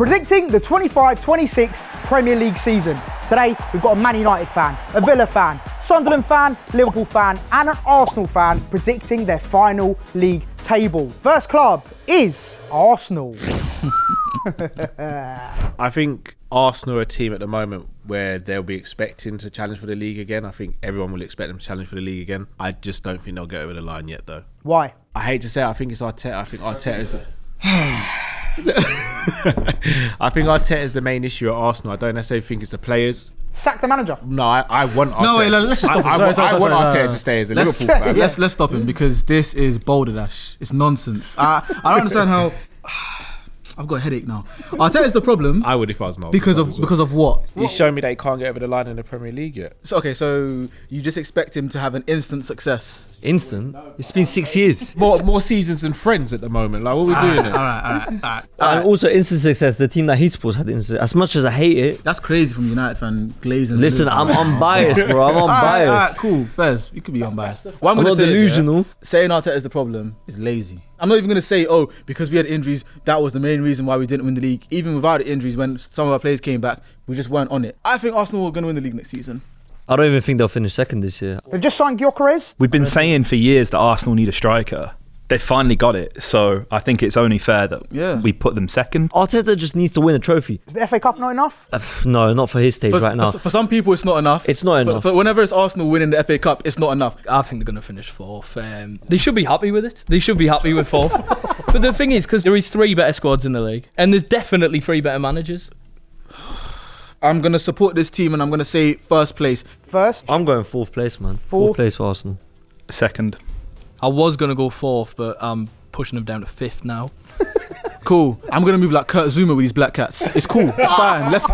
predicting the 25-26 Premier League season. Today, we've got a Man United fan, a Villa fan, Sunderland fan, Liverpool fan, and an Arsenal fan predicting their final league table. First club is Arsenal. I think Arsenal are a team at the moment where they'll be expecting to challenge for the league again. I think everyone will expect them to challenge for the league again. I just don't think they'll get over the line yet, though. Why? I hate to say it, I think it's Arteta. I think Arteta's Arteta's the main issue at Arsenal. I don't necessarily think it's the players. Sack the manager. No, I want Arteta. No, wait, let's just stop him. I want Arteta to stay as a Liverpool fan. Let's stop him because this is balderdash. It's nonsense. I don't understand how. I've got a headache now. Arteta's the problem. I would if I was not. Because of what? He's shown me that he can't get over the line in the Premier League yet. So you just expect him to have an instant success? Instant? It's been 6 years. More seasons than friends at the moment. Like, what are we doing here? All right. And also instant success, the team that he supports had instant. As much as I hate it. That's crazy from United fan glazing. Listen, I'm unbiased, bro. I'm unbiased. Cool, Fez. You could be unbiased. What I'm not delusional. Saying Arteta is the problem is lazy. I'm not even going to say, because we had injuries, that was the main reason why we didn't win the league. Even without the injuries, when some of our players came back, we just weren't on it. I think Arsenal are going to win the league next season. I don't even think they'll finish second this year. They've just signed Gyökeres. We've been saying for years that Arsenal need a striker. They finally got it, so I think it's only fair that we put them second. Arteta just needs to win a trophy. Is the FA Cup not enough? No, not for his stage right now. For some people, it's not enough. It's not enough. For whenever it's Arsenal winning the FA Cup, it's not enough. I think they're going to finish fourth. They should be happy with it. They should be happy with fourth. But the thing is, because there is 3 better squads in the league, and there's definitely 3 better managers. I'm going to support this team, and I'm going to say first place. First? I'm going fourth place, man. Fourth place for Arsenal. Second. I was going to go fourth, but I'm pushing them down to fifth now. Cool. I'm going to move like Kurt Zuma with these black cats. It's cool. It's fine. Let's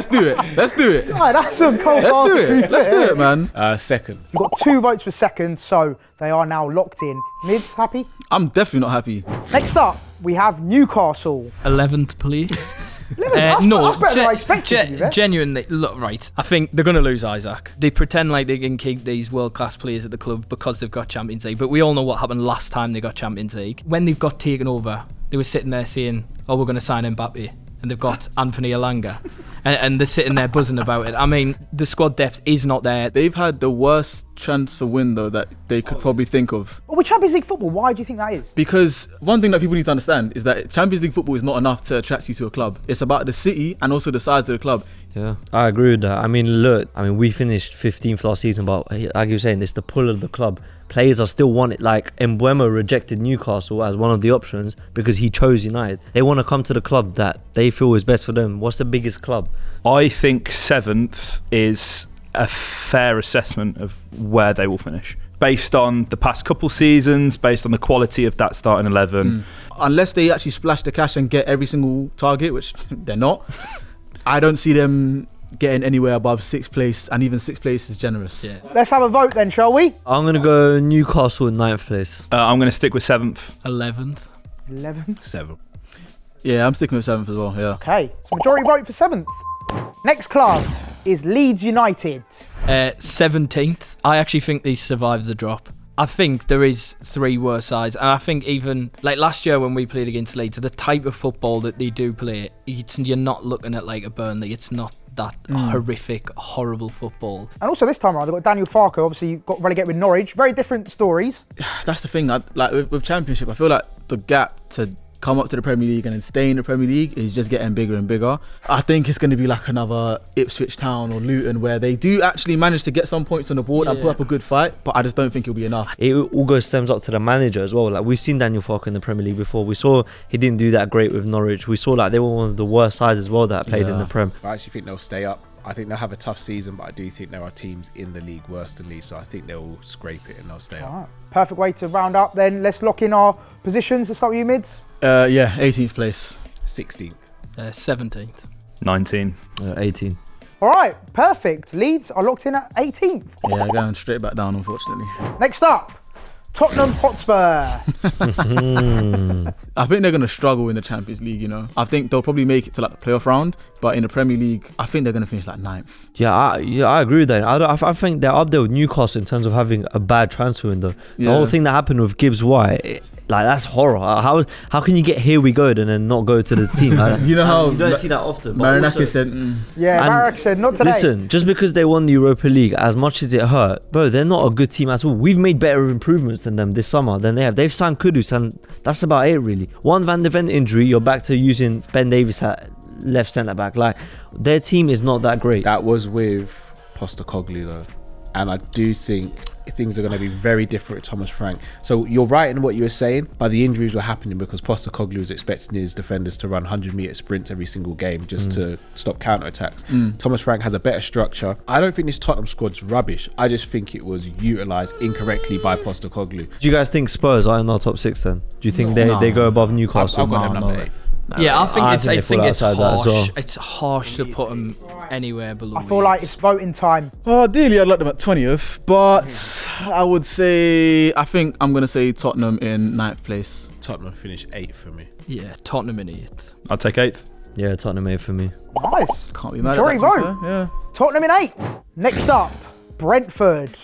do it. Let's do it. Right, that's some cold Let's do it. Let's do it, man. Second. We've got 2 votes for second, so they are now locked in. Mids, happy? I'm definitely not happy. Next up, we have Newcastle. 11th place. That's better than I expected, to be fair. Genuinely, look, right. I think they're going to lose Isaac. They pretend like they can keep these world-class players at the club because they've got Champions League, but we all know what happened last time they got Champions League. When they've got taken over, they were sitting there saying, we're going to sign Mbappe. And they've got Anthony Elanga. And they're sitting there buzzing about it. I mean, the squad depth is not there. They've had the worst transfer window that they could probably think of. With Champions League football, why do you think that is? Because one thing that people need to understand is that Champions League football is not enough to attract you to a club. It's about the city and also the size of the club. Yeah, I agree with that. I mean, we finished 15th last season, but like you were saying, it's the pull of the club. Players are still wanted. Like, Mbeumo rejected Newcastle as one of the options because he chose United. They want to come to the club that they feel is best for them. What's the biggest club? I think 7th is a fair assessment of where they will finish. Based on the past couple seasons, based on the quality of that starting 11. Unless they actually splash the cash and get every single target, which they're not, I don't see them getting anywhere above 6th place, and even 6th place is generous. Yeah. Let's have a vote then, shall we? I'm going to go Newcastle in 9th place. I'm going to stick with 7th. 11th. 11th. 7th. Yeah, I'm sticking with 7th as well, yeah. Okay, so majority vote for 7th. Next club is Leeds United. 17th. I actually think they survived the drop. I think there is 3 worse sides, and I think even like last year when we played against Leeds, the type of football that they do play, you're not looking at like a Burnley. It's not that horrific, horrible football. And also this time around, they've got Daniel Farke, obviously got relegated with Norwich. Very different stories. That's the thing. Like with Championship, I feel like the gap to come up to the Premier League and then stay in the Premier League is just getting bigger and bigger. I think it's going to be like another Ipswich Town or Luton where they do actually manage to get some points on the board and put up a good fight, but I just don't think it'll be enough. It all stems up to the manager as well. Like, we've seen Daniel Farke in the Premier League before. We saw he didn't do that great with Norwich. We saw like they were one of the worst sides as well that played in the Prem. I actually think they'll stay up. I think they'll have a tough season, but I do think there are teams in the league worse than Leeds, so I think they'll scrape it and they'll stay up. Right. Perfect way to round up then. Let's lock in our positions. Let's start with you, Mids. 18th place. 16th. 17th. 19. 18. All right, perfect. Leeds are locked in at 18th. Yeah, going straight back down, unfortunately. Next up, Tottenham Hotspur. I think they're going to struggle in the Champions League, you know. I think they'll probably make it to like the playoff round, but in the Premier League, I think they're going to finish like 9th. Yeah, I agree with that. I think they're up there with Newcastle in terms of having a bad transfer window. The whole thing that happened with Gibbs White, Like, that's horror. How can you get here we go and then not go to the team? Like, You know how you don't see that often. but Marinakis also- said, Yeah, And Marek said not today. Listen, just because they won the Europa League, as much as it hurt, bro, they're not a good team at all. We've made better improvements than them this summer than they have. They've signed Kudus, and that's about it, really. One Van de Ven injury, you're back to using Ben Davies at left centre back. Like, their team is not that great. That was with Postecoglou though, and I do think things are going to be very different with Thomas Frank. So you're right in what you were saying, but the injuries were happening because Postecoglou was expecting his defenders to run 100-metre sprints every single game just to stop counter-attacks. Thomas Frank has a better structure. I don't think this Tottenham squad's rubbish. I just think it was utilised incorrectly by Postecoglou. Do you guys think Spurs are in our top 6 then? Do you think they go above Newcastle? I've got them number 8. Yeah, I think I it's think they fall it's outside that as harsh. well. It's harsh to put them anywhere below. I feel like it's voting time. ideally I'd like them at 20th, but I would say, I think I'm going to say Tottenham in 9th place. Tottenham finished 8th for me. Yeah, Tottenham in 8th. I'll take 8th. Yeah, Tottenham 8 for me. Nice. Can't be mad Majority at that, to be vote. fair, yeah. Tottenham in 8th. Next up, Brentford.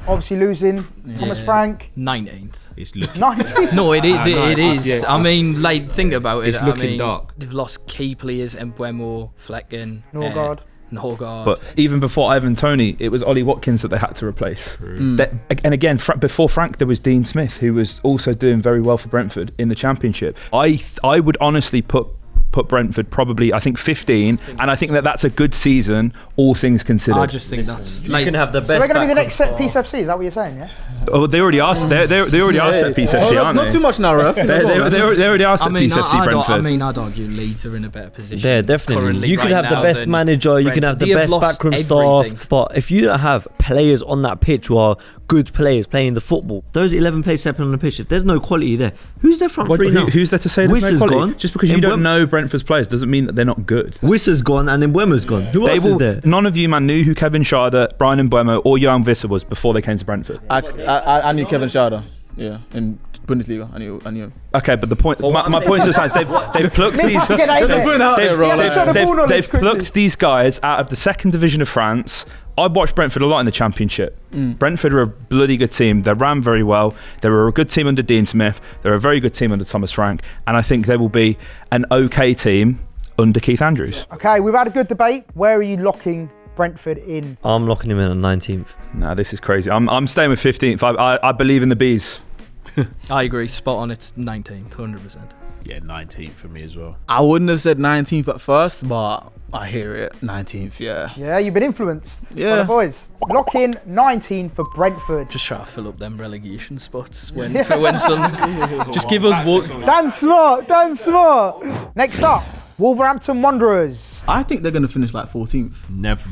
Obviously losing Thomas Frank. 19th. It's looking 19th. No, it is. Yeah. I mean, like, think about it. It's I looking mean, dark. They've lost key players, Mbeumo, Flecken, Norgard. Norgard. But even before Ivan Toney, it was Ollie Watkins that they had to replace. And again, before Frank, there was Dean Smith, who was also doing very well for Brentford in the Championship. I would honestly put Brentford probably, I think, 15, and I think that's a good season, all things considered. I just think that's You can have the So best. they're going to be the back next set piece FC, is that what you're saying, yeah? Oh, they already are. They already are set piece FC, aren't Not they? too much now, ref. They already are set piece FC. Brentford. I'd argue Leeds are in a better position. There, definitely. currently You could right have the now best than manager, you can have the Brentford. They best lost backroom everything. staff, but if you don't have players on that pitch who are good players playing the football, those 11 players stepping on the pitch, if there's no quality there, who's their front three now? Who's there to say Wiss there's is no quality? gone. Just because you don't know Brentford's players doesn't mean that they're not good. Wiss has gone and then Mbeumo's gone. Who else is there? None of you, man, knew who Kevin Schade, Brian Mbeumo, or Johan Visser was before they came to Brentford. I knew Kevin Schade. Yeah, in Bundesliga. I knew. Okay, but the point, my point is that they've plucked Means these. have to get out there. put it out there, bro. Yeah, show the ball knowledge They've quickly. plucked these guys out of the second division of France. I watched Brentford a lot in the Championship. Brentford are a bloody good team. They ran very well. They were a good team under Dean Smith. They're a very good team under Thomas Frank. And I think they will be an okay team under Keith Andrews. Okay, we've had a good debate. Where are you locking Brentford in? I'm locking him in at 19th. Nah, this is crazy. I'm staying with 15th. I believe in the Bees. I agree, spot on. It's 19th, 100%. Yeah, 19th for me as well. I wouldn't have said 19th at first, but I hear it. 19th, yeah. Yeah, you've been influenced by Yeah. the boys. Lock in 19 for Brentford. Just try to fill up them relegation spots when Sunderland. Just give us one. Dan Smart, Dan Smart. Next up, Wolverhampton Wanderers. I think they're going to finish like 14th. Never.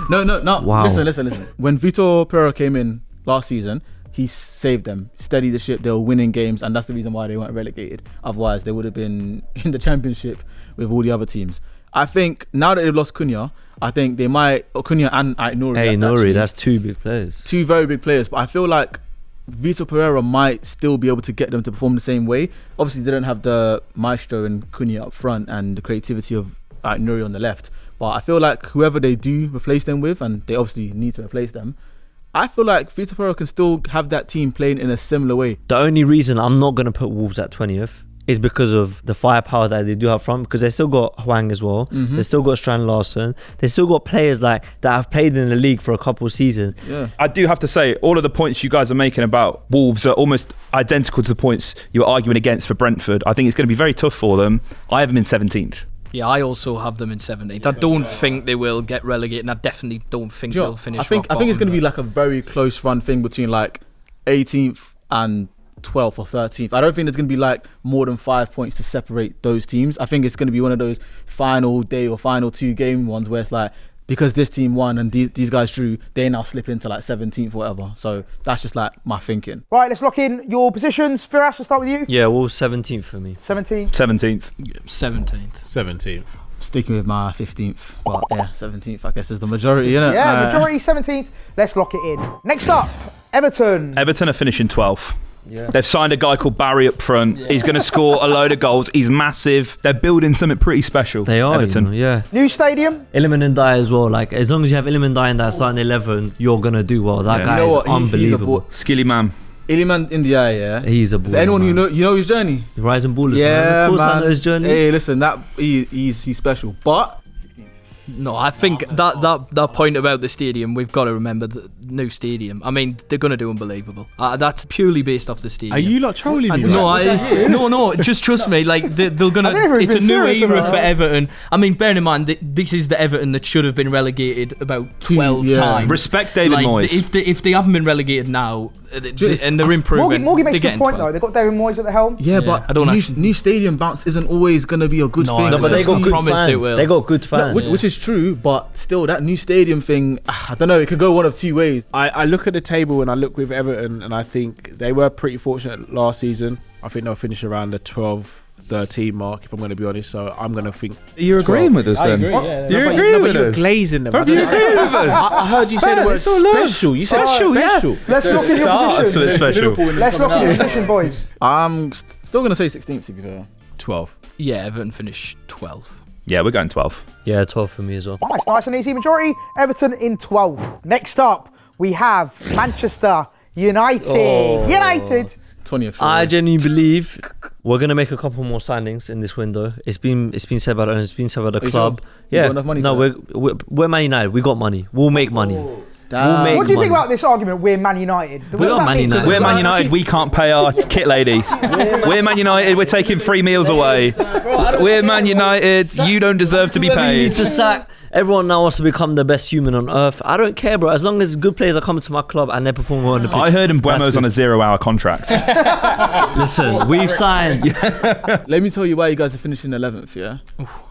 No. Wow. Listen. When Vitor Pereira came in last season, he saved them, steadied the ship. They were winning games, and that's the reason why they weren't relegated. Otherwise, they would have been in the Championship with all the other teams. I think now that they've lost Cunha, I think they might, Cunha and Nouri. Hey, Nuri, actually, that's 2 big players. 2 very big players, but I feel like Vitor Pereira might still be able to get them to perform the same way. Obviously, they don't have the maestro and Cunha up front and the creativity of Nouri on the left. But I feel like whoever they do replace them with, and they obviously need to replace them, I feel like Vitor Pereira can still have that team playing in a similar way. The only reason I'm not going to put Wolves at 20th is because of the firepower that they do have front, because they still got Hwang as well. They still got Strand Larson. They still got players like that have played in the league for a couple of seasons. Yeah. I do have to say, all of the points you guys are making about Wolves are almost identical to the points you were arguing against for Brentford. I think it's going to be very tough for them. I have them in 17th. Yeah, I also have them in 17th. I don't think they will get relegated, and I definitely don't think they'll finish. I think it's going to be like a very close run thing between like 18th and 12th or 13th. I don't think there's going to be like more than 5 points to separate those teams. I think it's going to be one of those final day or final 2 game ones where it's like, because this team won and these guys drew, they now slip into like 17th or whatever. So that's just like my thinking. Right, let's lock in your positions. Firas, let's start with you. Yeah, Wolves 17th for me. 17. 17th. 17th. 17th. Sticking with my 15th. But yeah, 17th I guess is the majority, innit? Yeah, majority 17th. Let's lock it in. Next up, Everton. Everton are finishing 12th. Yeah. They've signed a guy called Barry up front. He's going to score a load of goals. He's massive. They're building something pretty special. They are, Everton. you know, yeah. New stadium. Iliman and Dye as well. Like, as long as you have Iliman Dye in that starting 11, you're going to do well. That Yeah. guy You know is what? He's a unbelievable. ball- Skilly man. Iliman Ndiaye, yeah. He's a baller. Anyone man. you know his journey? Rising ballers, Yeah, man. Of course I man. know his journey. Hey, listen, he's special, but No, I think that point about the stadium, we've got to remember the new stadium. I mean, they're going to do unbelievable. That's purely based off the stadium. Are you lot trolling me? No, just trust me. Like they're gonna. It's a new era for Everton. I mean, bearing in mind that this is the Everton that should have been relegated about 12 times. Respect David Moyes. If they haven't been relegated now, and they're improving, Morgie makes a they're good point 12. though. They've got David Moyes at the helm. yeah, but I don't new stadium bounce isn't always gonna be a good thing. No, but they got I good promise it fans. will. They got good No, fans. which is true, but still, that new stadium thing, I don't know. It could go one of two ways. I look at the table and I look with Everton and I think they were pretty fortunate last season. I think they'll finish around the 12-13 mark, if I'm going to be honest. So I'm going to think. You're agreeing with us then? You're agreeing with You're us? glazing them. Bruv, you agree with us? I heard you say the word It's all love. special. You said Special, yeah. special. Let's look in your Start position. absolute special. Let's look in your position, boys. I'm still gonna say 16th to be fair. 12. Yeah, Everton finished 12. Yeah, we're going 12. Yeah, 12 for me as well. Nice and easy majority. Everton in 12th. Next up, we have Manchester United. United. 20th. I genuinely believe we're gonna make a couple more signings in this window. It's been said by the owners, it's been said by the you club. sure? You Yeah, got enough money no, for we're Man United. We got money. We'll make money. Damn. make What do you think money. about this argument? We're Man United. What We does are that Man mean? 'Cause United. We're it's Man like- United. We can't pay our kit lady. We're Man United. We're taking free meals away. We're Man United. You don't deserve to be Whoever you need paid. to sack. Everyone now wants to become the best human on earth. I don't care, bro. As long as good players are coming to my club and they're performing well on the pitch. I heard that's Mbuemo's on a good. 0-hour contract. Listen, we've signed. Let me tell you why you guys are finishing 11th, yeah?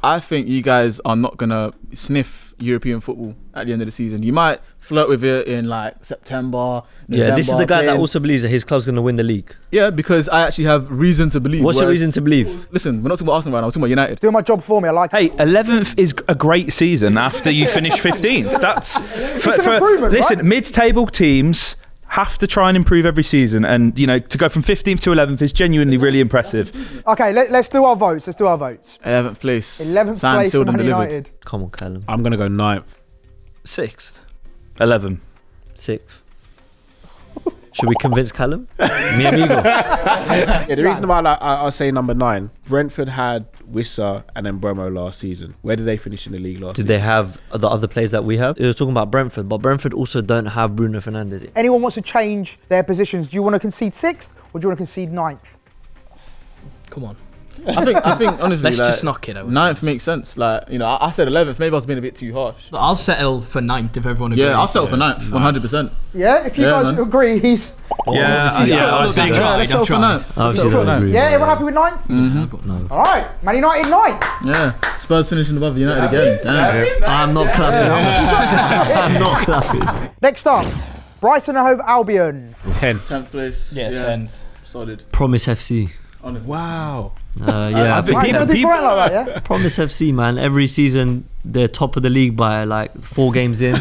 I think you guys are not going to sniff European football at the end of the season. You might flirt with it in like September, Yeah, this is November, the guy that playing- also believes that his club's going to win the league. Yeah, because I actually have reason to believe. What's your Whereas- reason to believe? Listen, we're not talking about Arsenal right now, we're talking about United. Doing my job for me. I like it. Hey, 11th is a great season after you finish 15th. That's an improvement, listen, right? mid-table teams have to try and improve every season, and you know, to go from 15th to 11th is genuinely really impressive. Okay, let's do our votes. 11th place. 11th Signed, place for sealed and Man delivered. United. Come on, Callum. I'm going to go 9th. 6th. 11. 6th. Should we convince Callum? Mi amigo. Yeah, the reason why I say number 9, Brentford had Wissa and then Bromo last season. Where did they finish in the league last Did season? they have the other players that we have? It was talking about Brentford, but Brentford also don't have Bruno Fernandes. Anyone wants to change their positions? Do you want to concede 6th or do you want to concede 9th? Come on. I think honestly, Let's like, just knock it out. 9th makes sense. Like, you know, I said 11th. Maybe I was being a bit too harsh. I'll settle for 9th if everyone agrees. Yeah, I'll settle for 9th, 100%. Yeah, if you Yeah, guys man. agree, he's. Yeah, I've Yeah, tried. let's settle for 9th. Obviously, don't agree. Yeah, everyone happy with 9th? No. All right, Man United 9th. Yeah, Spurs finishing above United again. Damn. I'm not clapping. I'm not clapping. Next up, Brighton and Hove Albion. 10. 10th place. Yeah, 10th. Solid. Promise FC. Honestly. Wow. Yeah, I think Right, you're gonna do Brighton like that, yeah? Promise FC, man. Every season they're top of the league by like 4 games in.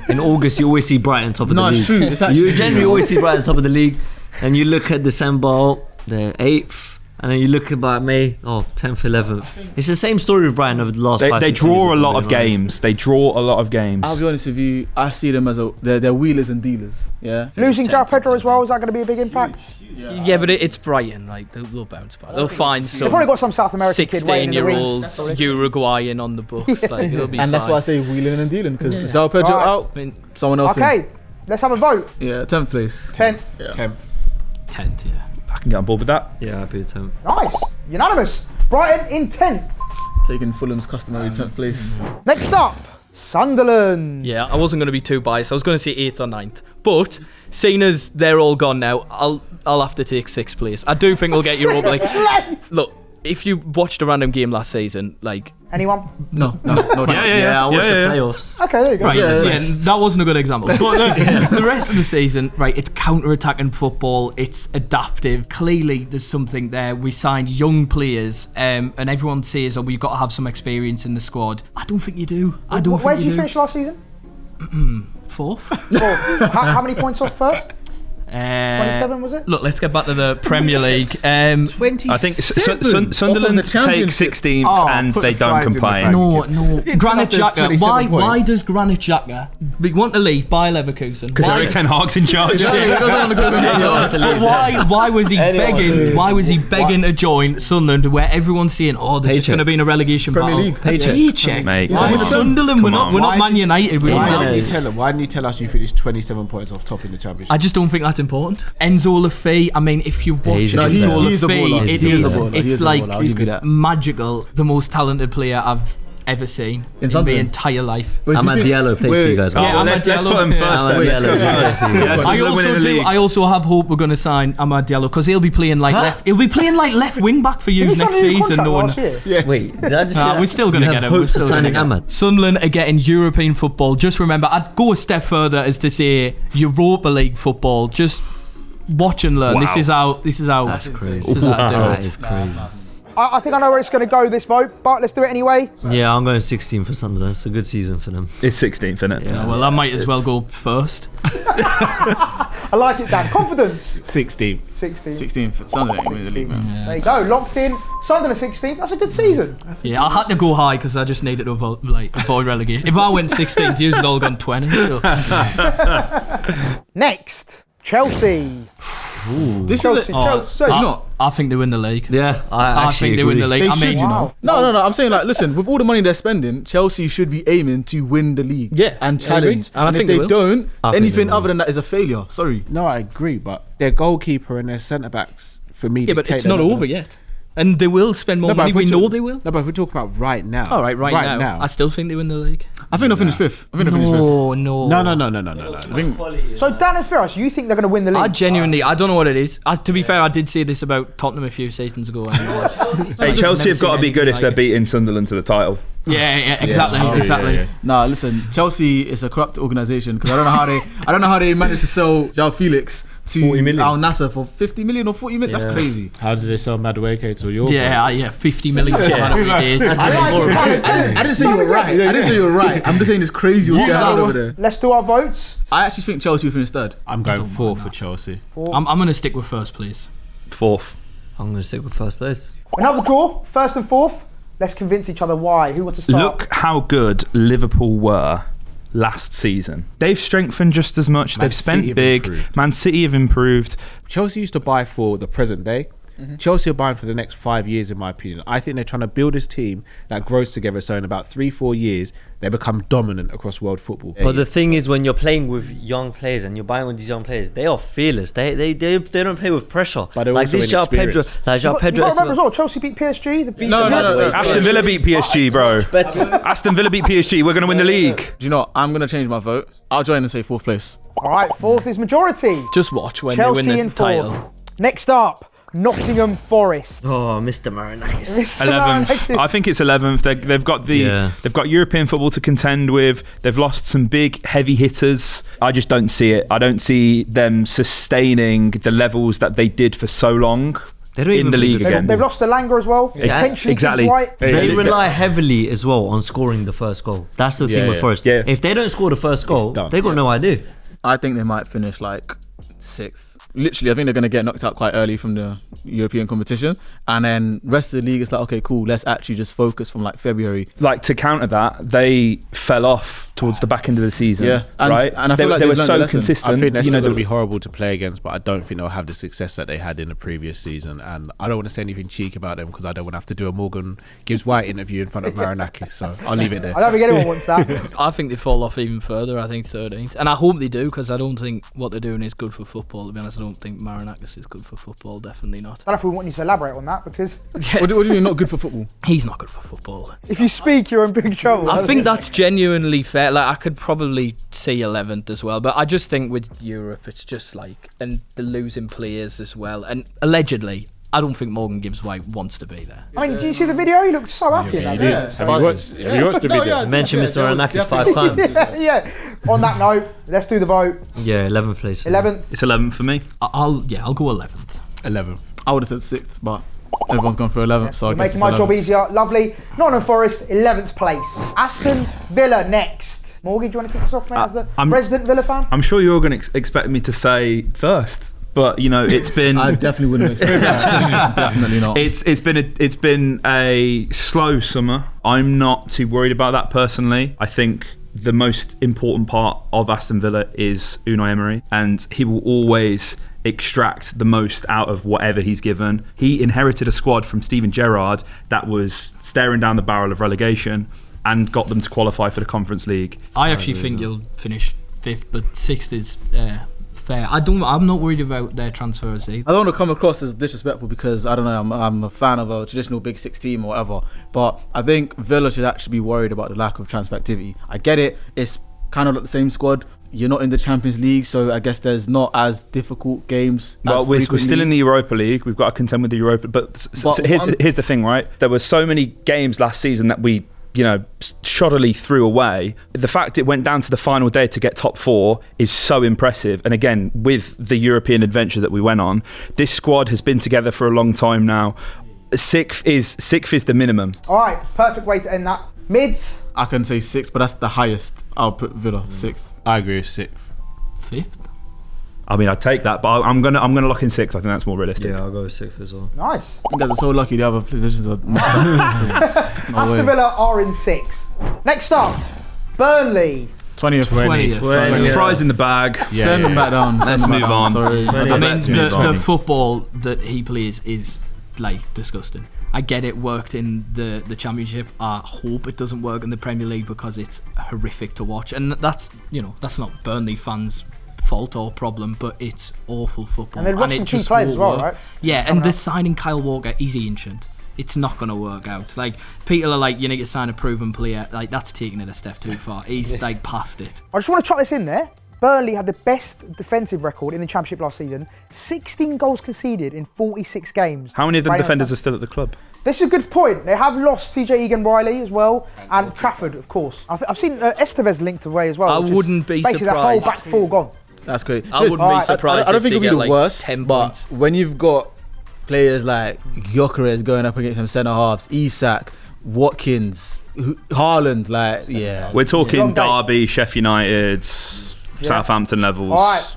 In August, you always see Brighton top of No, the league. it's true. It's actually You true, generally man. always see Brighton top of the league. And you look at December, they're 8th. And then you look about May, 10th, 11th. It's the same story with Brighton over the last 5 They 6 draw seasons, a if lot I'm of being honest. games. They draw a lot of games. I'll be honest with you. I see them as they're wheelers and dealers. Yeah. Losing João Pedro as well, is that going to be a big impact? Yeah, but it's Brighton. Like they'll bounce back. They'll find They've some probably got some South American kid waiting in the wings. 16-year-old Uruguayan on the books. Like they'll be And that's fine. why I say wheeling and dealing because João Pedro Right. out, I mean, someone else in. Okay, let's have a vote. Yeah, 10th place. 10th. 10th. Yeah. I can get on board with that. Yeah, happy with 10th. Nice. Unanimous. Brighton in 10th. Taking Fulham's customary 10th place. Next up, Sunderland. Yeah, I wasn't going to be too biased. I was going to say 8th or 9th. But seeing as they're all gone now, I'll have to take 6th place. I do think we'll get Europa. Like, look, if you watched a random game last season, like. Anyone? No. Yeah, Yeah, I watched the yeah. playoffs. Okay, there you go. Right, Yeah, yeah, that wasn't a good example. But the rest of the season, right, it's counter-attacking football, it's adaptive. Clearly, there's something there. We signed young players, and everyone says, we've got to have some experience in the squad. I don't think you do. I don't Where think did you you do. finish last season? 4th. How many points off first? 27 was it? Look, let's get back to the Premier League. 27. I think Sunderland take 16th and put they the don't fries in the complain. bag. No. tell Granit us there's Xhaka. 27 Why points. does Granit Xhaka want to leave by Leverkusen? Because Eric Ten Hag's in charge. But why was he begging? Why was he begging to join Sunderland, where everyone's saying, "Oh, they're just Paycheck. going to be in a relegation Premier battle"? League. Paycheck. Mate. Why Come would on. Sunderland? We're Come not on. Man United. We're He's not. gonna- Why didn't you tell us you finished 27 points off top in the championship? I just don't think that's important. Enzo Lafay, I mean, if you watch he's a Enzo baller. He's a baller. Lafay, it He is a is, baller. He it's is a like baller. I'll give you that. magical. The most talented player I've ever seen in my Sunderland? entire life. Ahmad Diallo played for you guys. Oh, Yeah, well, Ahmad let's put him Diallo. first. Ahmad then. Let's go Diallo. first. Yeah, Sunderland winning the league. I also have hope we're going to sign Ahmad Diallo because he'll be playing like left. He'll be playing like left wing back for you Did he next sign a new season. contract No one. last year? Wait, did I just Nah, hear we're that? still going to You get have him. We're hopes of still gonna signing get him. Ahmad. Sunderland are getting European football. Just remember, I'd go a step further as to say Europa League football. Just watch and learn. Wow. This is how. That's crazy. This is how to do That it. is crazy. I think I know where it's going to go, this vote, but let's do it anyway. Yeah, I'm going 16 for Sunderland. It's a good season for them. It's 16th, isn't it? Yeah, well, I might as well go first. I like it, Dan. Confidence. 16. 16. 16th. Sunderland ain't winning the league, man. There you go. Locked in. Sunderland 16th. That's a good season. Yeah, I had to go high because I just needed to avoid relegation. If I went 16th, you'd all gone 20. So. Next, Chelsea. This Chelsea. is it. Chelsea. It's not. I think they win the league. Yeah, I I actually think they agree. win the league. They I mean, should, you Wow. know. No. I'm saying, like, listen, with all the money they're spending, Chelsea should be aiming to win the league. Yeah, And I agree. challenge. And I if think they they will. don't, I think anything they will. other than that is a failure. Sorry. No, I agree, but their goalkeeper and their centre backs, for me, yeah, but dictate it's not they're over yet. And they will spend more No, but money. if We we're know talk- they will. No, but if we're talking about right now. All right, right now. I still think they win the league. I think they'll finish fifth. I think they'll finish fifth. No. No. I think So Dan and Firas, you think they're going to win the league? I don't know what it is. To be fair, I did say this about Tottenham a few seasons ago. Hey, Chelsea have got to be good if they're beating Sunderland to the title. Yeah, exactly, Yeah. exactly. Yeah. Nah, listen, Chelsea is a corrupt organisation because I don't know how they managed to sell João Felix to 40 million. Al Nassr for 50 million or 40 million. Yeah. That's crazy. How did they sell Madueke to your Yeah, 50 million. I didn't say you were right. I didn't say you were right. I'm just saying it's crazy what's going on over there. Let's do our votes. I actually think Chelsea will finish third. I'm going 4 for Chelsea. I'm going to stick with first, please. 4th. I'm going to stick with first place. Another draw, first and fourth. Let's convince each other why. Who wants to start? Look how good Liverpool were last season. They've strengthened just as much. Man They've City spent have big. improved. Man City have improved. Chelsea used to buy for the present day. Chelsea are buying for the next 5 years, in my opinion. I think they're trying to build this team that grows together. So in about 3-4 years, they become dominant across world football. But the thing is, when you're playing with young players and you're buying with these young players, they are fearless. They don't play with pressure. But they're like also this João Pedro, inexperienced. like You João got Pedro. to remember as well, Chelsea beat PSG. No. Aston Villa beat PSG, bro. Better. Aston Villa beat PSG. We're going to win the league. Do you know what? I'm going to change my vote. I'll join and say fourth place. All right, fourth is majority. Just watch when Chelsea they win in the title. fourth. Next up, Nottingham Forest. Oh, Mr. Marinakis. 11th. I think it's 11th. They've got European football to contend with. They've lost some big heavy hitters. I just don't see it. I don't see them sustaining the levels that they did for so long They don't in even the league play again. They've lost Elanga as well. Yeah, Potentially exactly. Gibbs White. They rely heavily as well on scoring the first goal. That's the thing Yeah, with yeah. Forest. Yeah. If they don't score the first goal, done. they got no idea. I think they might finish like sixth. Literally, I think they're going to get knocked out quite early from the European competition. And then rest of the league is like, okay, cool, let's actually just focus from like February. Like, to counter that, they fell off towards the back end of the season. Yeah, and- right. and I they feel like they they've were learned so their lesson. consistent. I think they're you still know, going to be horrible to play against, but I don't think they'll have the success that they had in the previous season. And I don't want to say anything cheeky about them because I don't want to have to do a Morgan Gibbs White interview in front of Marinakis. So I'll leave it there. I don't think anyone wants that. I think they fall off even further. I think 13th. And I hope they do because I don't think what they're doing is good for football. To be honest, I don't think Marinakis is good for football. Definitely not. I don't know if we want you to elaborate on that because What do you mean not good for football? He's not good for football. if you speak, you're in big trouble. I think that's genuinely fair. Like, I could probably see 11th as well, but I just think with Europe, it's just like, and the losing players as well, and allegedly, I don't think Morgan Gibbs White wants to be there. I mean, did you see the video? He looked so happy in that video. Have you watched the video? Mention Mr. Marinakis 5 times. Yeah. On that note, let's do the vote. Yeah, 11th place. 11th. It's 11 for me. I'll go 11th. 11. I would have said sixth, but everyone's gone for 11th, so I guess Making it's my job 11th. easier. Lovely. Nottingham Forest, 11th place. Aston Villa next. Morgan, do you want to kick us off, mate, as the I'm- resident Villa fan? I'm sure you're going to expect me to say first, but it's been. I definitely wouldn't expect that. Definitely not. It's been a slow summer. I'm not too worried about that personally. I think the most important part of Aston Villa is Unai Emery, and he will always extract the most out of whatever he's given. He inherited a squad from Steven Gerrard that was staring down the barrel of relegation and got them to qualify for the Conference League. I actually think you'll finish 5th, but 6th is fair. I'm not worried about their transfers. I don't want to come across as disrespectful because I don't know, I'm a fan of a traditional Big Six team or whatever, but I think Villa should actually be worried about the lack of transfer activity. I get it, it's kind of like the same squad. You're not in the Champions League, so I guess there's not as difficult games. Well, we're still in the Europa League. We've got to contend with the Europa. But so here's the thing, right? There were so many games last season that we shoddily threw away. The fact it went down to the final day to get top 4 is so impressive. And again, with the European adventure that we went on, this squad has been together for a long time now. Sixth is the minimum. All right, perfect way to end that. Mids? I can say 6th, but that's the highest. I'll put Villa 6th. I agree with 6th. 5th? I mean, I'd take that, but I'm gonna lock in 6th. I think that's more realistic. Yeah, I'll go with 6th as well. Nice. You guys are so lucky the other positions are messed up. No Aston way. Villa are in 6th. Next up, Burnley. 20th. 20th. Fries in the bag. Send them back down. Let's Send them move back on. down. Sorry. I mean, Let's move the on. football that he plays is like disgusting. I get it worked in the Championship. I hope it doesn't work in the Premier League because it's horrific to watch. And that's not Burnley fans' fault or problem, but it's awful football. And they're rushing it key just players as won't well, work. right? Yeah, Coming and the up. signing Kyle Walker is ancient. It's not going to work out. Like, people are like, you need to sign a proven player. Like, that's taking it a step too far. He's like past it. I just want to chuck this in there. Burnley had the best defensive record in the Championship last season. 16 goals conceded in 46 games. How many of them Right, defenders are that's- still at the club? This is a good point. They have lost CJ Egan-Riley as well, and Trafford, of course. I've seen Estevez linked away as well. I which is wouldn't be basically that whole surprised. back four gone. That's great. I wouldn't Alright, be surprised I don't if think they it'll be get the like worst, 10 but points. when you've got players like Gyökeres going up against some centre halves, Isak, Watkins, Haaland, like We're talking Long day. Derby, Sheffield United, Southampton levels. All right,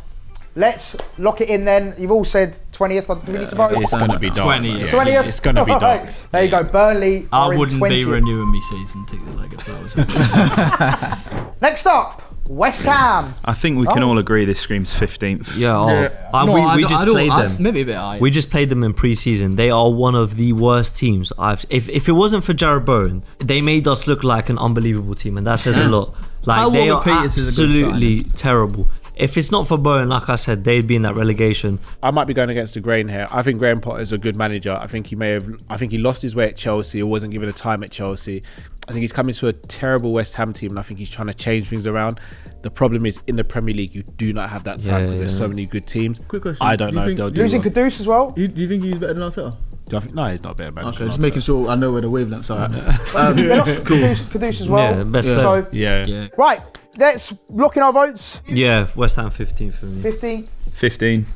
let's lock it in then. You've all said 20th. Do we need to vote? It's going to be dark. 20th. 20th? It's going to be dark. Alright, there you go. Burnley I are in wouldn't 20th. be renewing my season ticket like if I was. Next up, West Ham. I think we can all agree this screams 15th. Yeah, we just played them. Maybe a bit higher. We just played them in pre-season. They are one of the worst teams if it wasn't for Jared Bowen, they made us look like an unbelievable team, and that says a lot. Like, Kyle they are Walker-Peters is a good absolutely terrible. If it's not for Bowen, like I said, they'd be in that relegation. I might be going against the grain here. I think Graham Potter's a good manager. I think he lost his way at Chelsea or wasn't given a time at Chelsea. I think he's coming to a terrible West Ham team, and I think he's trying to change things around. The problem is, in the Premier League, you do not have that time because there's so many good teams. Quick question. I don't Do you know if think- they'll do Losing well. Kudus as well. Do you think he's better than Arteta? No, he's not a better manager. Okay, than just Arteta. making sure I know where the wavelengths are at. They lost Kudus as well. Yeah, best Yeah. player. So, Yeah. right, let's lock in our votes. Yeah, West Ham 15 for me. 15. 15.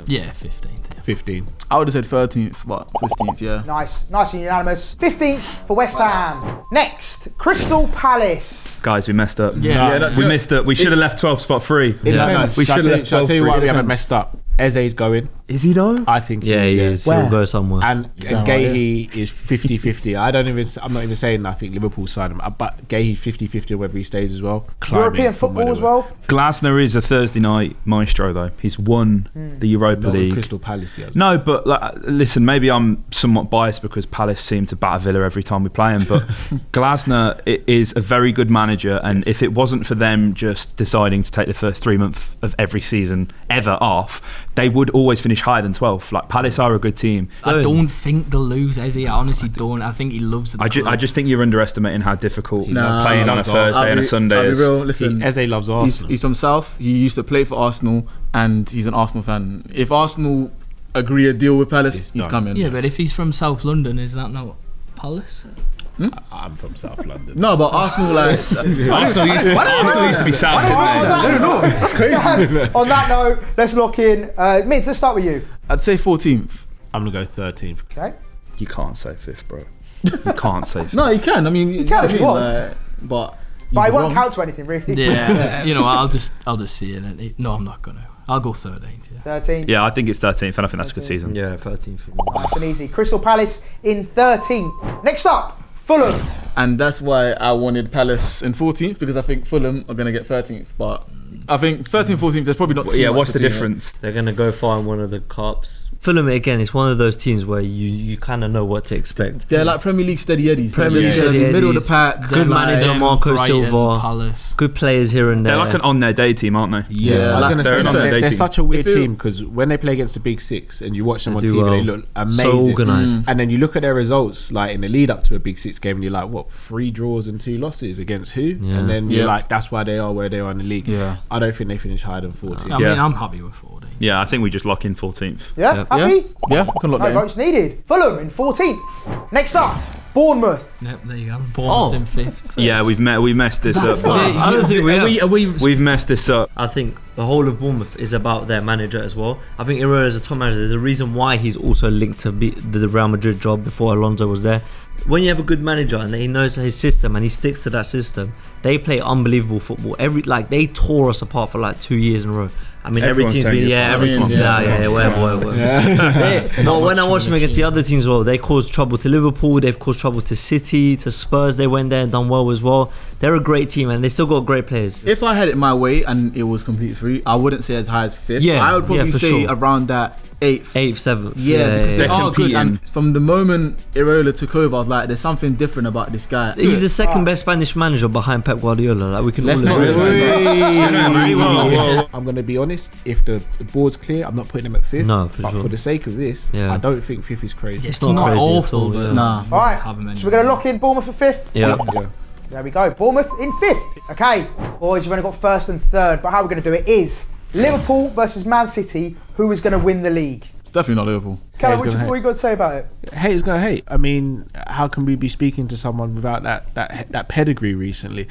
Yeah, 15th. 15. I would have said 13th, but 15th, yeah. Nice and unanimous. 15th for West Ham. Next, Crystal Palace. Guys, we messed up. Yeah. We missed it. We should have left 12th spot free. It No, depends. we Shall I should tell- have shall I tell you free. why It we haven't depends. messed up. Eze's going. Is he though? I think Yeah, he is. Where? He'll go somewhere. And down Gahey is 50-50. I'm not even saying I think Liverpool signed him, but Gahey 50-50 whether he stays as well. European football as well. Glasner is a Thursday night maestro though. He's won the Europa Not with League. Crystal Palace, he has. No, but listen, maybe I'm somewhat biased because Palace seem to batter Villa every time we play him, but Glasner is a very good manager, and if it wasn't for them just deciding to take the first 3 months of every season ever off, they would always finish higher than 12th. Like, Palace are a good team. I don't think they'll lose, Eze. I honestly don't. I think he loves the I club. just think you're underestimating how difficult Nah, playing on a loves Thursday and a Sunday I'll be is. real, listen, Eze loves Arsenal. he's from South. He used to play for Arsenal, and he's an Arsenal fan. If Arsenal agree a deal with Palace, It's he's done. coming. Yeah, but if he's from South London, is that not Palace? I'm from South London. No, but Arsenal, like... Arsenal used to be South, didn't they? That's crazy. On that note, let's lock in. Mids, let's start with you. I'd say 14th. I'm going to go 13th. Okay. You can't say 5th, bro. You can't say 5th. No, you can. I mean, you can if you want. but But it You're won't wrong. count to anything, really. Yeah, I'll just see it. No, I'm not gonna. I'll go 13th. Yeah. 13. Yeah, I think it's 13th, and I think that's a good 13th. season. Yeah, 13th. Nice and easy. Crystal Palace in 13th. Next up, Fulham. And that's why I wanted Palace in 14th, because I think Fulham are going to get 13th. But I think 13th, 14th, there's probably not too Yeah, much what's the between it. difference? They're going to go far in one of the cups. Fulham, again, it's one of those teams where you kind of know what to expect. They're like Premier League steady Eddies. Premier They're League just gonna be steady middle of the Eddies. pack. Good like- manager, Them, Marco Brighton, Silva. Palace. Good players here and there. They're like an on their day team, aren't they? Yeah, I was like, going to they're say an they're, on-their they're team. such a weird If you- team because when they play against the big six and you watch them They on do TV, well. they look amazing. So organised. And then you look at their results, like in the lead up to a big six game, and you're like, what, 3 draws and 2 losses against who? Yeah. And then you're Yeah. like, that's why they are where they are in the league. Yeah. I don't think they finish higher than 14. I Yeah. mean, I'm happy with 14. Yeah, I think we just lock in 14th. Yeah, Yep. happy? Yeah, we can lock No that in. votes needed. Fulham in 14th. Next up, Bournemouth. Yep, there you go. Bournemouth in 5th. Yeah, we messed this That's up. nice. I don't think we have. We've messed this up. I think the whole of Bournemouth is about their manager as well. I think Herrera is a top manager. There's a reason why he's also linked to the Real Madrid job before Alonso was there. When you have a good manager and he knows his system and he sticks to that system, they play unbelievable football. They tore us apart for like 2 years in a row. I mean, every Everyone's team's saying been, it. every team, whatever. But when I watch them against the other teams, well, they caused trouble to Liverpool. They've caused trouble to City, to Spurs. They went there and done well as well. They're a great team and they still got great players. If I had it my way and it was completely free, I wouldn't say as high as 5th. Yeah, I would probably yeah, for say sure. around that 8th. 8th, 7th. Yeah, because they They're are good. And competing. from the moment Irola took over, I was like, there's something different about this guy. He's the second best Spanish manager behind Pep Guardiola. Like we can Let's all not agree do on it. that. I'm going to be honest, if the board's clear, I'm not putting them at 5th. No, for but sure. for the sake of this, Yeah. I don't think 5th is crazy. It's not not crazy at awful, all, but yeah. Nah. All right, have 'em so we're going to lock in Bournemouth for 5th? Yeah. Yeah. There we go. Bournemouth in 5th. Okay, boys, you've only got 1st and 3rd, but how we're going to do it is Liverpool versus Man City. Who is going to win the league? It's definitely not Liverpool. Karen, gonna what hate. you got to say about it? Haters gonna hate. I mean, how can we be speaking to someone without that pedigree recently?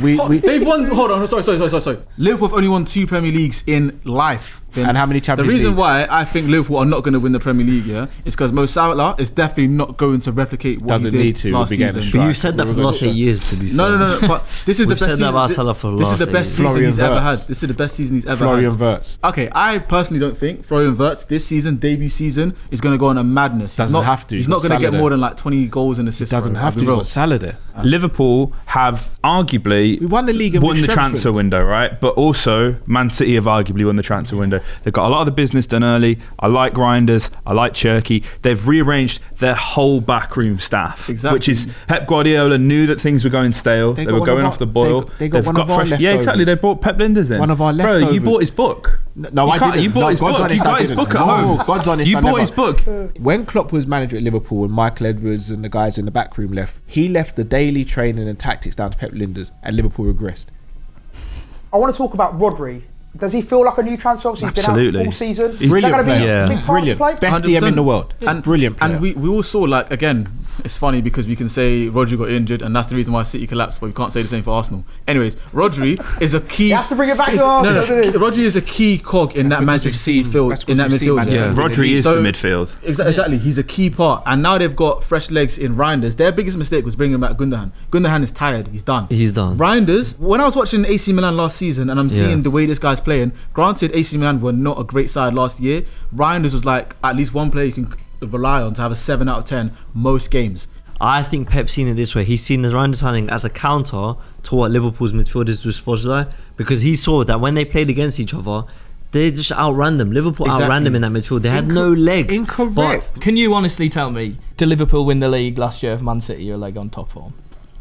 We They've won. Hold on. Sorry. Liverpool have only won 2 Premier Leagues in life. and how many The Champions reason Leagues? why I think Liverpool are not going to win the Premier League, is because Mo Salah is definitely not going to replicate what Doesn't he did need to, last we'll be getting a season. strike. But you've said that for the last 8 years, to be fair. No. But this is the We've best said that season. about Salah for the This is last the 8 best years. season Florian he's ever Wirtz. had. This is the best season he's ever Florian had. Wirtz. Okay, I personally don't think Florian Wirtz this season, debut season, is going to go on a madness. Doesn't have to. He's He's not got going to get Salah more there. than like 20 goals and assists. Doesn't bro. have to. I'll be You've real. got Salah there. Liverpool have arguably We won the league and won we the strengthened. transfer window, right? But also Man City have arguably won the transfer window. They've got a lot of the business done early. I like Grinders. I like Cherky. They've rearranged their whole backroom staff, Exactly. which is Pep Guardiola knew that things were going stale. They got were one going of off our- the boil. they got one of our fresh. Yeah, exactly. leftovers. They brought Pep Linders in. One of our Bro, you leftovers. bought his book. No, I can't- didn't. You bought No, his God's book. honest, You I got his didn't. book at No, home. God's honest, You I bought never. his book. When Klopp was manager at Liverpool and Michael Edwards and the guys in the back room left, he left the daily training and tactics down to Pep Linders, and Liverpool regressed. I want to talk about Rodri. Does he feel like a new transfer? Obviously, he's Absolutely. been out all season. He's Is that brilliant going to be player. a big part to Brilliant. play? Best DM in the world. And Brilliant player. And we all saw, like, again, it's funny because we can say Rodri got injured and that's the reason why City collapsed, but we can't say the same for Arsenal. Anyways, Rodri is a key. He has to bring it back to is- Arsenal, no, doesn't he? Rodri is a key cog in that because Manchester we've City seen- field. that's In that because we've seen midfield. Man City. Yeah, Yeah. Rodri is So- the midfield. Exactly, he's a key part. And now they've got fresh legs in Reinders. Their biggest mistake was bringing back Gundogan. Gundogan is tired. He's done. He's done. Reinders, when I was watching AC Milan last season and I'm Yeah. seeing the way this guy's playing, granted AC Milan were not a great side last year, Reinders was like at least one player you can rely on to have a 7 out of 10 most games. I think Pep's seen it this way. He's seen the Reinders signing as a counter to what Liverpool's midfielders with Spolstra, because he saw that when they played against each other, they just outran them. Liverpool outran Exactly. them in that midfield. They had no legs. Incorrect. Can you honestly tell me, did Liverpool win the league last year if Man City are like on top form?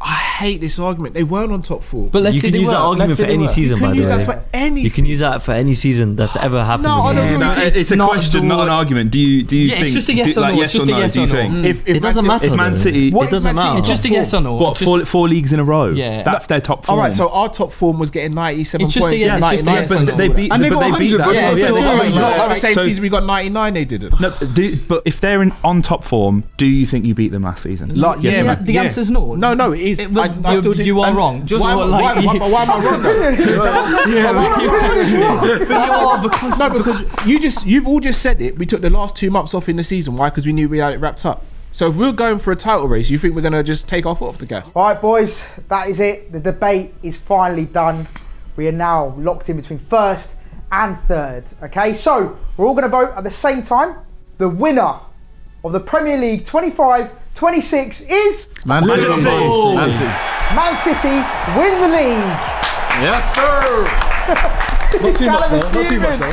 I hate this argument. They weren't on top 4. But let's You say can they use that were. argument Let's say for they any were. season, you by can the use way. that for any. You can use that for any season that's ever happened. No, I in the don't game. know. It's a not question, not an the- argument. Do you Yeah, think? it's just a yes or like no. yes It's just or a no, yes do you or no. think? It doesn't matter. If Man though. City, What It doesn't if Man City matter. It's just a yes or no. what It's just four leagues in a row? Yeah. That's their top All form. right, so our top form was getting 97 It's just a points. yes, and it's just a 99 yes or points. no. they beat, And they but got they beat 100, that. bro. as Yeah, well. so Yeah, what they I beat mean, that. No, the same So- season we got 99, they didn't. No, but if they're on top form, do you think you beat them last season? Like, Yeah, man, the answer's no. No, it is. Well, I still do. you are and wrong. Just Why- why, like- why am I wrong? But you are because No, because you've all just said it. We took the last 2 months off in the season. Why? Because we knew we had it wrapped up. So if we're going for a title race, you think we're going to just take our foot off the gas? All right, boys, that is it. The debate is finally done. We are now locked in between first and third. Okay, so we're all going to vote at the same time. The winner of the Premier League 25-26 is Man City. Liverpool. Man City. Man City win the league. Yes, sir. Not too much, though. Not too much, though.